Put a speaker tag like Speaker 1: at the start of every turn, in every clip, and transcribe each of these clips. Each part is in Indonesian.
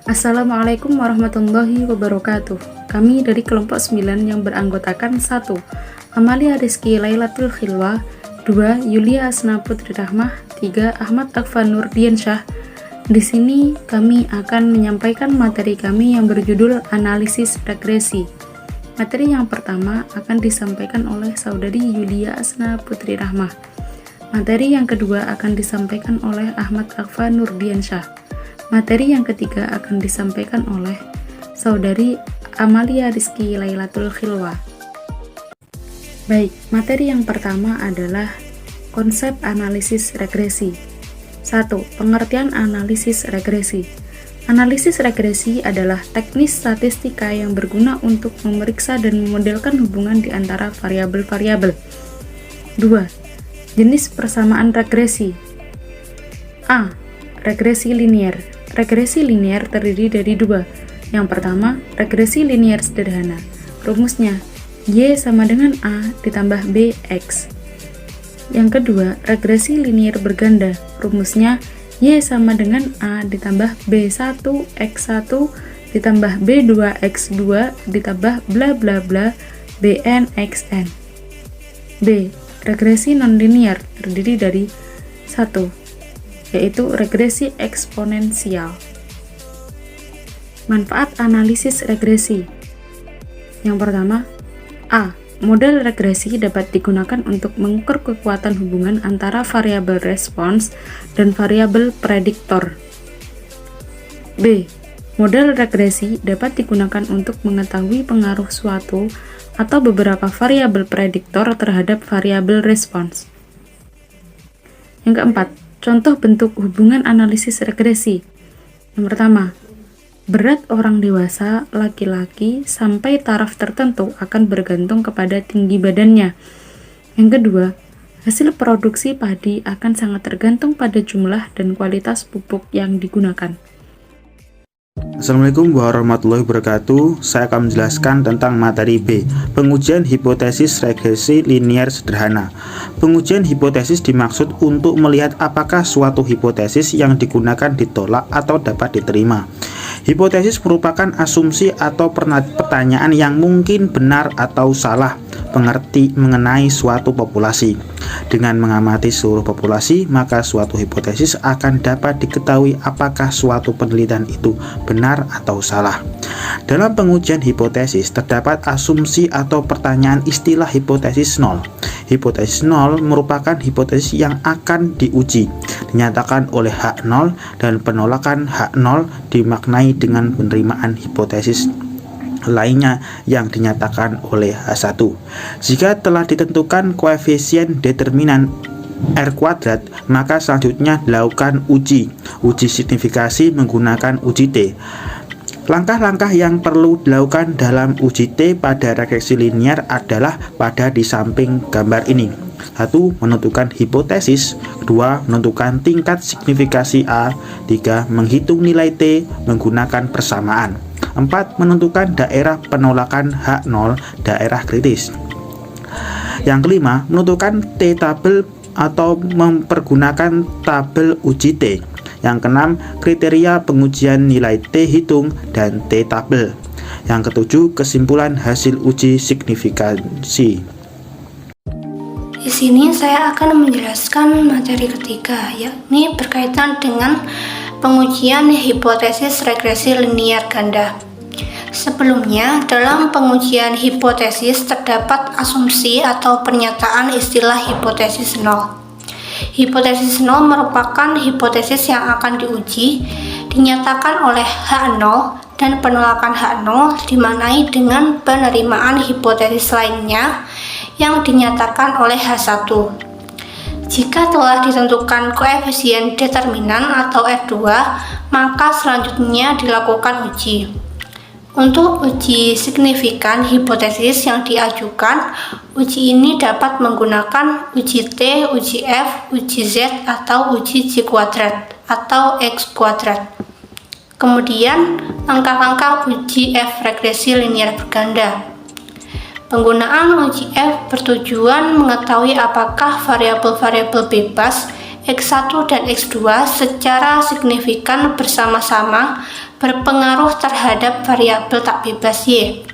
Speaker 1: Assalamualaikum warahmatullahi wabarakatuh. Kami dari kelompok 9 yang beranggotakan 1. Amalia Rizky Lailatul Khilwa, 2. Yulia Asna Putri Rahmah, 3. Ahmad Akvan Nurdiansyah. Di sini kami akan menyampaikan materi kami yang berjudul analisis regresi. Materi yang pertama akan disampaikan oleh saudari Yulia Asna Putri Rahmah. Materi yang kedua akan disampaikan oleh Ahmad Akvan Nurdiansyah. Materi yang ketiga akan disampaikan oleh saudari Amalia Rizky Lailatul Khilwa. Baik, materi yang pertama adalah konsep analisis regresi. 1. Pengertian analisis regresi. Analisis regresi adalah teknis statistika yang berguna untuk memeriksa dan memodelkan hubungan di antara variabel-variabel. 2. Jenis persamaan regresi. A. Regresi linier. Regresi linier terdiri dari dua. Yang pertama, regresi linier sederhana. Rumusnya, Y sama dengan A ditambah BX. Yang kedua, regresi linier berganda. Rumusnya, Y sama dengan A ditambah B1X1 ditambah B2X2 ditambah bla bla bla BNXN. B. Regresi nonlinier terdiri dari 1. Yaitu regresi eksponensial. Manfaat analisis regresi. Yang pertama, A. Model regresi dapat digunakan untuk mengukur kekuatan hubungan antara variabel respons dan variabel prediktor. B. Model regresi dapat digunakan untuk mengetahui pengaruh suatu atau beberapa variabel prediktor terhadap variabel respons. Yang keempat, contoh bentuk hubungan analisis regresi. Yang pertama, berat orang dewasa laki-laki sampai taraf tertentu akan bergantung kepada tinggi badannya. Yang kedua, hasil produksi padi akan sangat tergantung pada jumlah dan kualitas pupuk yang digunakan.
Speaker 2: Assalamualaikum warahmatullahi wabarakatuh. Saya akan menjelaskan tentang materi B, pengujian hipotesis regresi linier sederhana. Pengujian hipotesis dimaksud untuk melihat apakah suatu hipotesis yang digunakan ditolak atau dapat diterima. Hipotesis merupakan asumsi atau pertanyaan yang mungkin benar atau salah mengenai suatu populasi. Dengan mengamati seluruh populasi, maka suatu hipotesis akan dapat diketahui apakah suatu penelitian itu benar atau salah. Dalam pengujian hipotesis, terdapat asumsi atau pertanyaan istilah hipotesis nol. Hipotesis nol merupakan hipotesis yang akan diuji, dinyatakan oleh H0, dan penolakan H0 dimaknai dengan penerimaan hipotesis lainnya yang dinyatakan oleh H1. Jika telah ditentukan koefisien determinan R kuadrat, maka selanjutnya dilakukan uji signifikasi menggunakan uji T. Langkah-langkah yang perlu dilakukan dalam uji T pada regresi linier adalah pada di samping gambar ini. 1. Menentukan hipotesis. 2. Menentukan tingkat signifikasi A. 3. Menghitung nilai T menggunakan persamaan. 4. Menentukan daerah penolakan H0, daerah kritis. Yang kelima, menentukan T-tabel atau mempergunakan tabel uji T. Yang keenam, kriteria pengujian nilai T hitung dan T-tabel. Yang ketujuh, kesimpulan hasil uji signifikansi.
Speaker 3: Di sini saya akan menjelaskan materi ketiga, yakni berkaitan dengan pengujian hipotesis regresi linier ganda. Sebelumnya, dalam pengujian hipotesis terdapat asumsi atau pernyataan istilah hipotesis nol. Hipotesis nol merupakan hipotesis yang akan diuji, dinyatakan oleh H0, dan penolakan H0 dimaknai dengan penerimaan hipotesis lainnya yang dinyatakan oleh H1. Jika telah ditentukan koefisien determinan atau R2, maka selanjutnya dilakukan uji. Untuk uji signifikan hipotesis yang diajukan, uji ini dapat menggunakan uji T, uji F, uji Z, atau uji J kuadrat atau X kuadrat. Kemudian, langkah-langkah uji F regresi linier berganda. Penggunaan uji F bertujuan mengetahui apakah variabel-variabel bebas X1 dan X2 secara signifikan bersama-sama berpengaruh terhadap variabel tak bebas Y.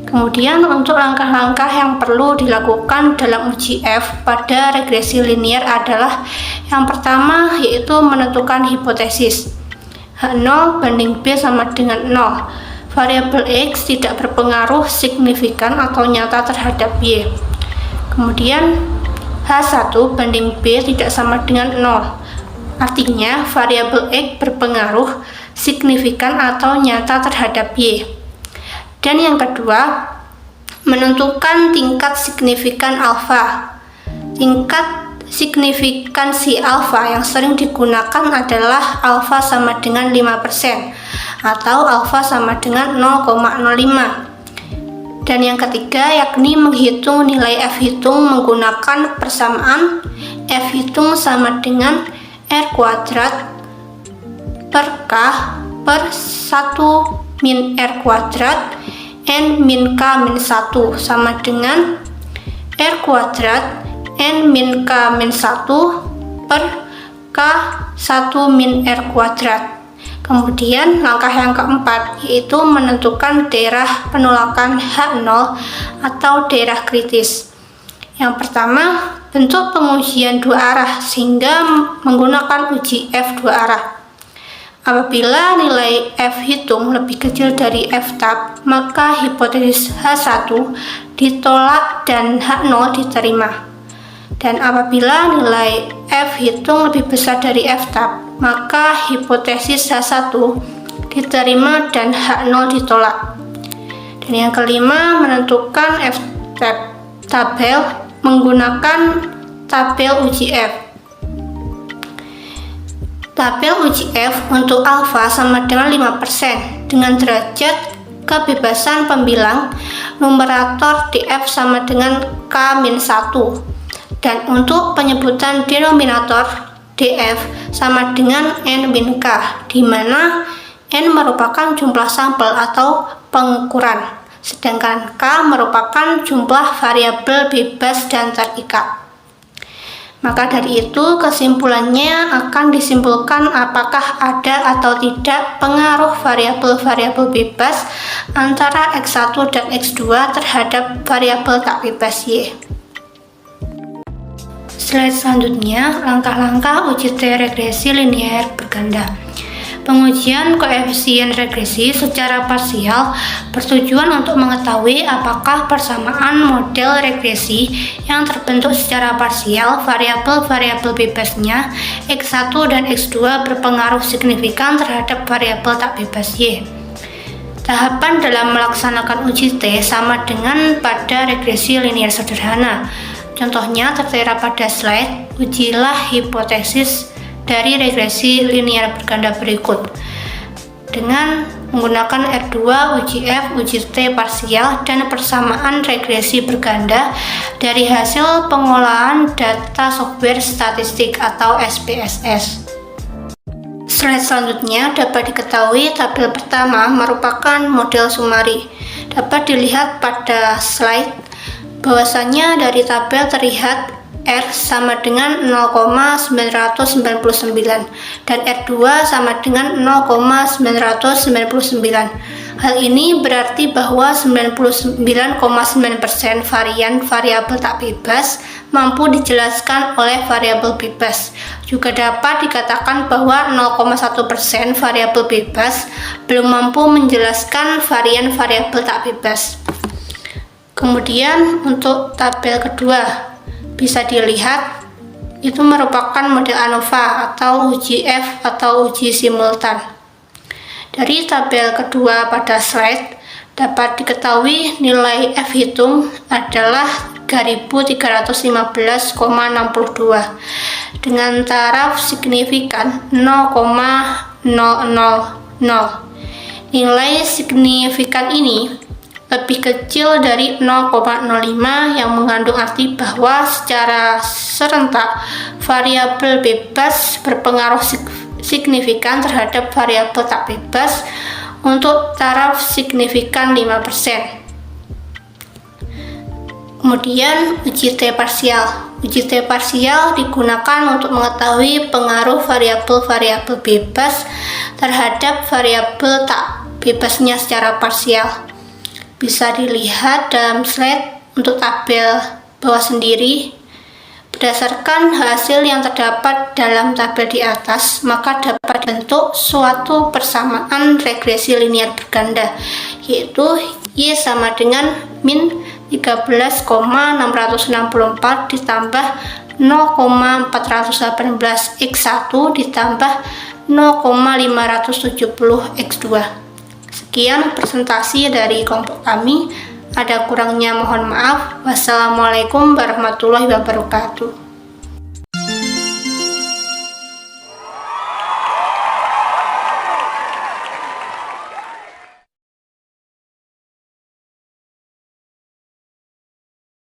Speaker 3: Kemudian untuk langkah-langkah yang perlu dilakukan dalam uji F pada regresi linear adalah yang pertama yaitu menentukan hipotesis. H0 banding B sama dengan 0. Variabel X tidak berpengaruh signifikan atau nyata terhadap Y. Kemudian H1 banding B tidak sama dengan 0. Artinya variabel X berpengaruh signifikan atau nyata terhadap Y. Dan yang kedua, menentukan tingkat signifikan alfa. Tingkat signifikansi alfa yang sering digunakan adalah alfa sama dengan 5% atau alfa sama dengan 0,05. Dan yang ketiga yakni menghitung nilai F hitung menggunakan persamaan F hitung sama dengan R kuadrat per K per 1 min R kuadrat N min K min 1 sama dengan R kuadrat N min K min 1 per K 1 min R kuadrat. Kemudian langkah yang keempat yaitu menentukan daerah penolakan H0 atau daerah kritis. Yang pertama, bentuk pengujian dua arah sehingga menggunakan uji F dua arah. Apabila nilai F hitung lebih kecil dari F tab, maka hipotesis H1 ditolak dan H0 diterima. Dan apabila nilai F hitung lebih besar dari F tab, maka hipotesis H1 diterima dan H0 ditolak. Dan yang kelima, menentukan F tabel menggunakan tabel uji F. Tabel uji F untuk alfa sama dengan 5% dengan derajat kebebasan pembilang numerator df sama dengan K-1 dan untuk penyebutan denominator df sama dengan N-K di mana N merupakan jumlah sampel atau pengukuran sedangkan K merupakan jumlah variabel bebas dan terikat. Maka dari itu kesimpulannya akan disimpulkan apakah ada atau tidak pengaruh variabel-variabel bebas antara X1 dan X2 terhadap variabel tak bebas Y. Slide selanjutnya, langkah-langkah uji T regresi linear berganda. Pengujian koefisien regresi secara parsial bertujuan untuk mengetahui apakah persamaan model regresi yang terbentuk secara parsial variabel-variabel bebasnya X1 dan X2 berpengaruh signifikan terhadap variabel tak bebas Y. Tahapan dalam melaksanakan uji T sama dengan pada regresi linear sederhana. Contohnya tertera pada slide, ujilah hipotesis dari regresi linear berganda berikut dengan menggunakan R2, uji F, uji T parsial, dan persamaan regresi berganda dari hasil pengolahan data software statistik atau SPSS. Slide selanjutnya dapat diketahui tabel pertama merupakan model sumari. Dapat dilihat pada slide bahwasanya dari tabel terlihat R sama dengan 0,999 dan R2 sama dengan 0,999. Hal ini berarti bahwa 99,9% varian variabel tak bebas mampu dijelaskan oleh variabel bebas. Juga dapat dikatakan bahwa 0,1% variabel bebas belum mampu menjelaskan varian variabel tak bebas. Kemudian untuk tabel kedua bisa dilihat itu merupakan model ANOVA atau uji F atau uji simultan. Dari tabel kedua pada slide dapat diketahui nilai F hitung adalah 3315,62 dengan taraf signifikan 0,000. Nilai signifikan ini lebih kecil dari 0,05 yang mengandung arti bahwa secara serentak variabel bebas berpengaruh signifikan terhadap variabel tak bebas untuk taraf signifikan 5%. Kemudian uji T parsial. Uji T parsial digunakan untuk mengetahui pengaruh variabel-variabel bebas terhadap variabel tak bebasnya secara parsial. Bisa dilihat dalam slide untuk tabel bawah sendiri. Berdasarkan hasil yang terdapat dalam tabel di atas, maka dapat dibentuk suatu persamaan regresi linear berganda, yaitu Y sama dengan min 13,664 ditambah 0,418 X1 ditambah 0,570 X2. Sekian presentasi dari kelompok kami. Ada kurangnya mohon maaf. Wassalamualaikum warahmatullahi wabarakatuh.